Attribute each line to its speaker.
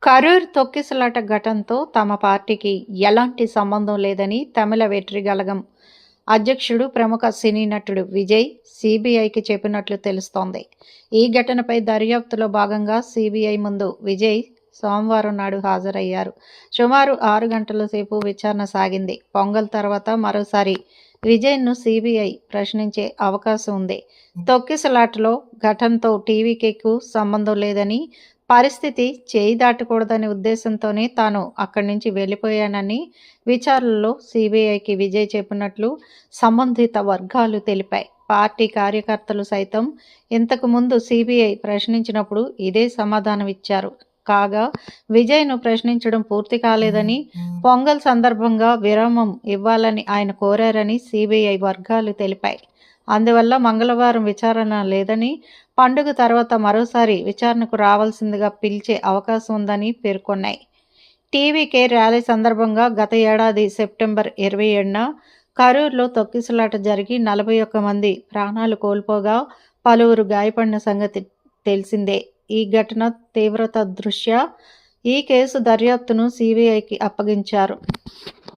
Speaker 1: కరూర్ తొక్కిసలాట ఘటనతో తమ పార్టీకి ఎలాంటి సంబంధం లేదని తమిళ వెట్రిగళగం అధ్యక్షుడు ప్రముఖ సినీ నటుడు విజయ్ సిబిఐకి చెప్పినట్లు తెలుస్తోంది. ఈ ఘటనపై దర్యాప్తులో భాగంగా సిబిఐ ముందు విజయ్ సోమవారం నాడు హాజరయ్యారు. సుమారు 6 గంటల సేపు విచారణ సాగింది. పొంగల్ తర్వాత మరోసారి విజయ్ను సిబిఐ ప్రశ్నించే అవకాశం ఉంది. తొక్కిసలాటలో ఘటనతో టీవీకేకు సంబంధం లేదని, పరిస్థితి చేయి దాటకూడదనే ఉద్దేశంతోనే తాను అక్కడి నుంచి వెళ్లిపోయానని విచారణలో సిబిఐకి విజయ్ చెప్పినట్లు సంబంధిత వర్గాలు తెలిపాయి. పార్టీ కార్యకర్తలు సైతం ఇంతకు ముందు సిబిఐ ప్రశ్నించినప్పుడు ఇదే సమాధానం ఇచ్చారు. కాగా విజయ్ను ప్రశ్నించడం పూర్తి కాలేదని, పొంగల్ సందర్భంగా విరామం ఇవ్వాలని ఆయన కోరారని సిబిఐ వర్గాలు తెలిపాయి. అందువల్ల మంగళవారం విచారణ లేదని, పండుగ తర్వాత మరోసారి విచారణకు రావాల్సిందిగా పిలిచే అవకాశం ఉందని పేర్కొన్నాయి. టీవీకే ర్యాలీ సందర్భంగా గత ఏడాది సెప్టెంబర్ 27న కరూర్లో తొక్కిసలాట జరిగి 41 మంది ప్రాణాలు కోల్పోగా పలువురు గాయపడిన సంగతి తెలిసిందే. ఈ ఘటన తీవ్రత దృష్ట్యా ఈ కేసు దర్యాప్తును సిబిఐకి అప్పగించారు.